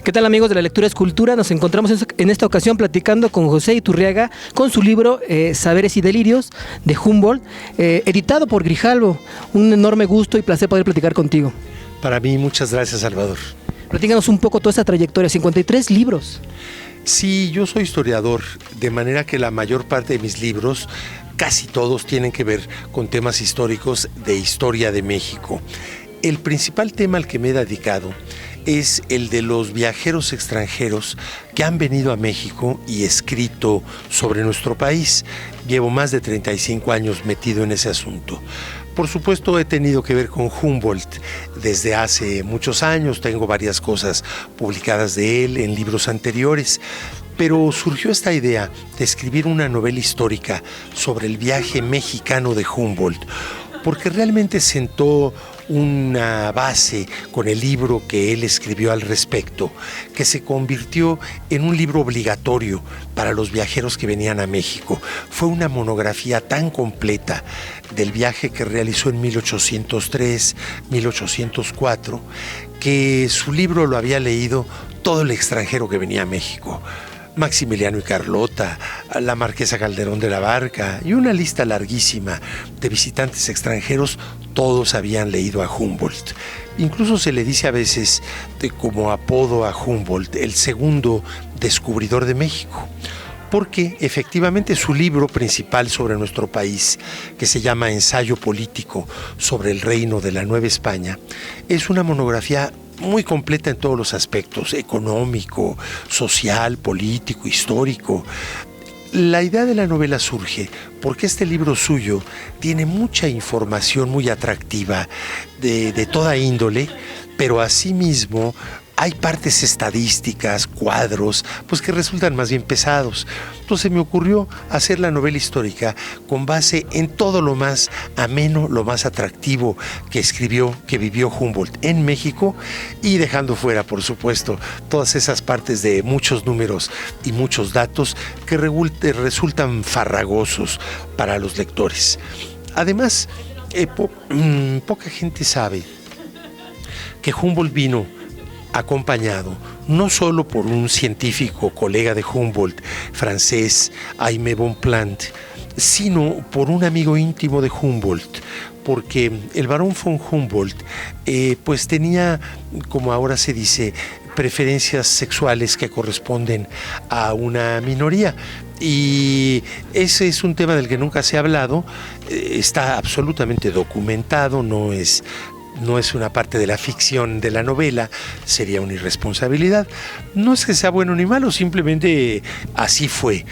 ¿Qué tal, amigos de La Lectura es Cultura? Nos encontramos en esta ocasión platicando con José Iturriaga con su libro Saberes y Delirios de Humboldt, editado por Grijalbo. Un enorme gusto y placer poder platicar contigo. Para mí, muchas gracias, Salvador. Platícanos un poco toda esta trayectoria, 53 libros. Sí, yo soy historiador, de manera que la mayor parte de mis libros, casi todos, tienen que ver con temas históricos de historia de México. El principal tema al que me he dedicado es el de los viajeros extranjeros que han venido a México y escrito sobre nuestro país. Llevo más de 35 años metido en ese asunto. Por supuesto, he tenido que ver con Humboldt desde hace muchos años. Tengo varias cosas publicadas de él en libros anteriores. Pero surgió esta idea de escribir una novela histórica sobre el viaje mexicano de Humboldt, porque realmente sentó una base con el libro que él escribió al respecto, que se convirtió en un libro obligatorio para los viajeros que venían a México. Fue una monografía tan completa del viaje que realizó en 1803, 1804, que su libro lo había leído todo el extranjero que venía a México. Maximiliano y Carlota, la marquesa Calderón de la Barca y una lista larguísima de visitantes extranjeros, todos habían leído a Humboldt. Incluso se le dice a veces como apodo a Humboldt, el segundo descubridor de México, porque efectivamente su libro principal sobre nuestro país, que se llama Ensayo Político sobre el Reino de la Nueva España, es una monografía muy completa en todos los aspectos, económico, social, político, histórico. La idea de la novela surge porque este libro suyo tiene mucha información muy atractiva de toda índole, pero asimismo hay partes estadísticas, cuadros, pues que resultan más bien pesados. Entonces me ocurrió hacer la novela histórica con base en todo lo más ameno, lo más atractivo que vivió Humboldt en México, y dejando fuera, por supuesto, todas esas partes de muchos números y muchos datos que resultan farragosos para los lectores. Además, poca gente sabe que Humboldt vino acompañado no solo por un científico colega de Humboldt, francés, Aimé Bonpland, sino por un amigo íntimo de Humboldt, porque el barón von Humboldt pues tenía, como ahora se dice, preferencias sexuales que corresponden a una minoría. Y ese es un tema del que nunca se ha hablado, está absolutamente documentado, no es una parte de la ficción de la novela, sería una irresponsabilidad. No es que sea bueno ni malo, simplemente así fue.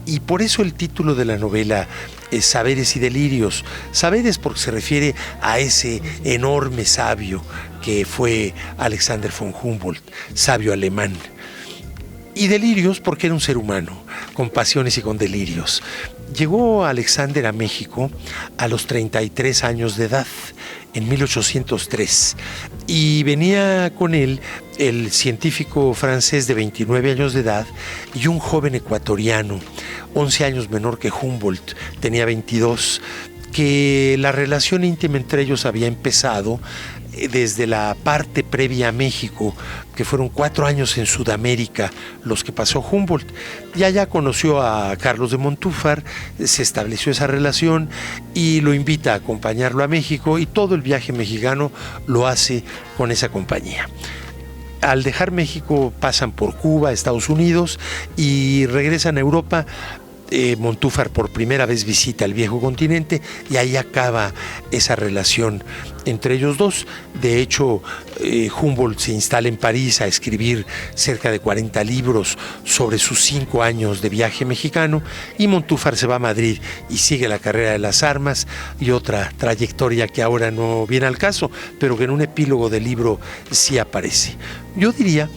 Y por eso el título de la novela es Saberes y Delirios. Saberes porque se refiere a ese enorme sabio que fue Alexander von Humboldt, sabio alemán. Y delirios porque era un ser humano, con pasiones y con delirios. Llegó Alexander a México a los 33 años de edad, en 1803, y venía con él el científico francés de 29 años de edad y un joven ecuatoriano, 11 años menor que Humboldt, tenía 22, que la relación íntima entre ellos había empezado desde la parte previa a México, que fueron 4 años en Sudamérica los que pasó Humboldt. Y allá conoció a Carlos de Montúfar, se estableció esa relación y lo invita a acompañarlo a México, y todo el viaje mexicano lo hace con esa compañía. Al dejar México pasan por Cuba, Estados Unidos y regresan a Europa. Montúfar por primera vez visita el viejo continente y ahí acaba esa relación entre ellos dos. De hecho, Humboldt se instala en París a escribir cerca de 40 libros sobre sus 5 años de viaje mexicano, y Montúfar se va a Madrid y sigue la carrera de las armas y otra trayectoria que ahora no viene al caso, pero que en un epílogo del libro sí aparece. Yo diría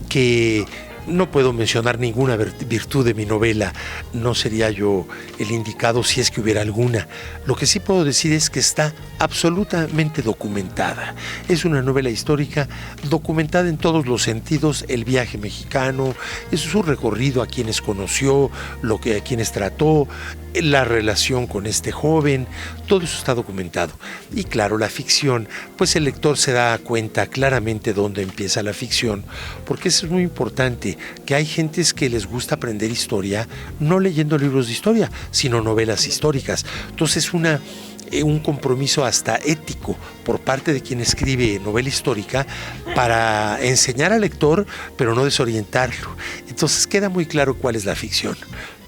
que no puedo mencionar ninguna virtud de mi novela, no sería yo el indicado si es que hubiera alguna. Lo que sí puedo decir es que está absolutamente documentada. Es una novela histórica documentada en todos los sentidos, el viaje mexicano, es su recorrido, a quienes conoció, a quienes trató, la relación con este joven, todo eso está documentado. Y claro, la ficción, pues el lector se da cuenta claramente dónde empieza la ficción, porque eso es muy importante, que hay gentes que les gusta aprender historia, no leyendo libros de historia, sino novelas históricas. Entonces un compromiso hasta ético por parte de quien escribe novela histórica para enseñar al lector, pero no desorientarlo. Entonces queda muy claro cuál es la ficción.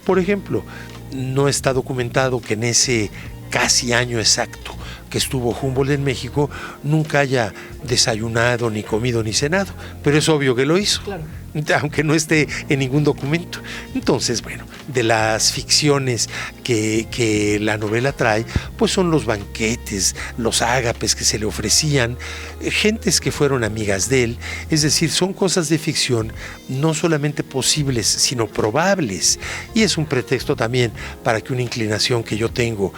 Por ejemplo, no está documentado que en ese casi año exacto que estuvo Humboldt en México nunca haya desayunado, ni comido, ni cenado, pero es obvio que lo hizo, claro, aunque no esté en ningún documento. Entonces, bueno, de las ficciones que la novela trae, pues son los banquetes, los ágapes que se le ofrecían, gentes que fueron amigas de él, es decir, son cosas de ficción no solamente posibles, sino probables, y es un pretexto también para que una inclinación que yo tengo,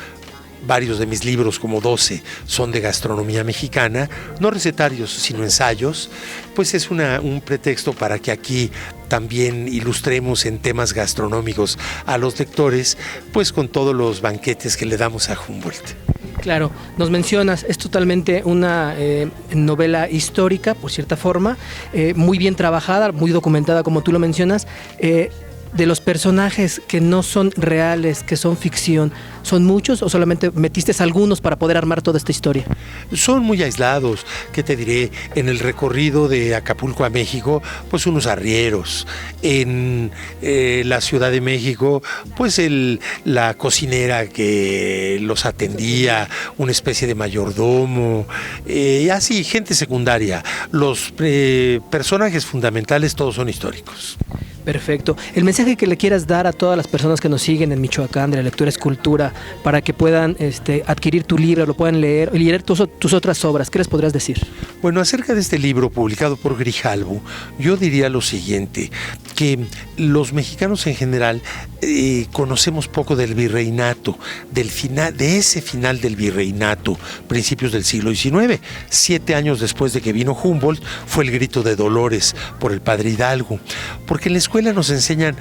varios de mis libros, como 12, son de gastronomía mexicana, no recetarios, sino ensayos, pues es un pretexto para que aquí también ilustremos en temas gastronómicos a los lectores, pues con todos los banquetes que le damos a Humboldt. Claro, nos mencionas, es totalmente una novela histórica, por cierta forma, muy bien trabajada, muy documentada, como tú lo mencionas. De los personajes que no son reales, que son ficción, ¿son muchos o solamente metiste algunos para poder armar toda esta historia? Son muy aislados, ¿qué te diré? En el recorrido de Acapulco a México, pues unos arrieros. En la Ciudad de México, pues la cocinera que los atendía, una especie de mayordomo, y así, gente secundaria. Los personajes fundamentales todos son históricos. Perfecto. El mensaje que le quieras dar a todas las personas que nos siguen en Michoacán de la lectura es cultura, para que puedan adquirir tu libro, lo puedan leer y leer tus otras obras, ¿qué les podrías decir? Bueno, acerca de este libro publicado por Grijalbo, yo diría lo siguiente, que los mexicanos en general conocemos poco del virreinato, de ese final del virreinato, principios del siglo XIX. 7 años después de que vino Humboldt, fue el grito de dolores por el padre Hidalgo, porque en la escuela nos enseñan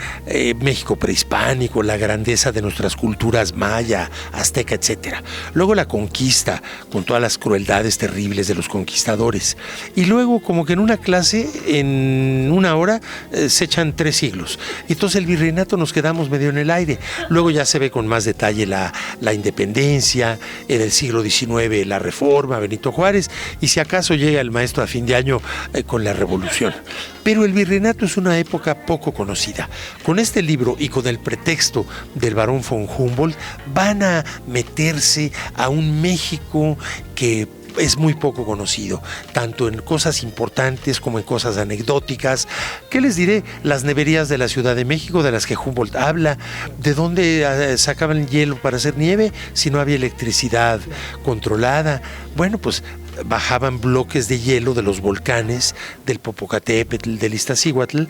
México prehispánico, la grandeza de nuestras culturas maya, azteca, etc. Luego la conquista, con todas las crueldades terribles de los conquistadores. Y luego, como que en una clase, en una hora, se echan 3 siglos. Y entonces el virreinato nos quedamos medio en el aire. Luego ya se ve con más detalle la independencia, en el siglo XIX la reforma, Benito Juárez, y si acaso llega el maestro a fin de año con la revolución. Pero el virreinato es una época poco conocida. Con este libro y con el pretexto del barón von Humboldt van a meterse a un México que es muy poco conocido, tanto en cosas importantes como en cosas anecdóticas. ¿Qué les diré? Las neverías de la Ciudad de México, de las que Humboldt habla, de dónde sacaban hielo para hacer nieve si no había electricidad controlada. Bueno, pues bajaban bloques de hielo de los volcanes del Popocatépetl, del Iztaccíhuatl,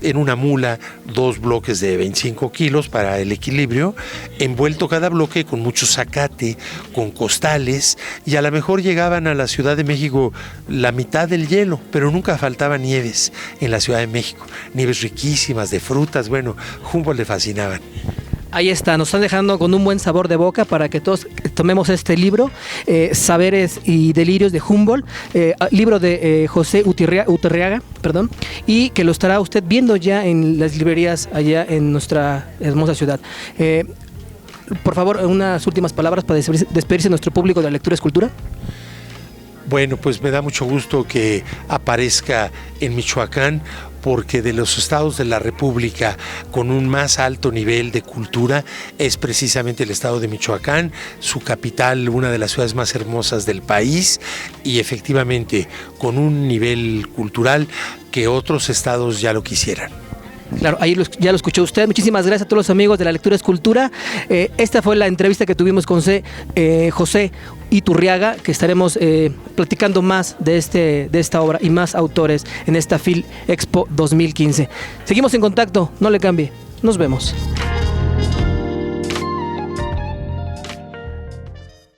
en una mula, 2 bloques de 25 kilos para el equilibrio, envuelto cada bloque con mucho zacate, con costales, y a lo mejor llegaban a la Ciudad de México la mitad del hielo, pero nunca faltaban nieves en la Ciudad de México, nieves riquísimas de frutas. Bueno, Humboldt le fascinaban. Ahí está, nos están dejando con un buen sabor de boca para que todos tomemos este libro, Saberes y Delirios de Humboldt, libro de José Uterriaga, y que lo estará usted viendo ya en las librerías allá en nuestra hermosa ciudad. Por favor, unas últimas palabras para despedirse de nuestro público de la lectura es cultura. Bueno, pues me da mucho gusto que aparezca en Michoacán, porque de los estados de la República con un más alto nivel de cultura es precisamente el estado de Michoacán, su capital, una de las ciudades más hermosas del país, y efectivamente con un nivel cultural que otros estados ya lo quisieran. Claro, ahí ya lo escuchó usted. Muchísimas gracias a todos los amigos de la Lectura es Cultura. Esta fue la entrevista que tuvimos con José Iturriaga, que estaremos platicando más de esta obra y más autores en esta Film Expo 2015. Seguimos en contacto, no le cambie. Nos vemos.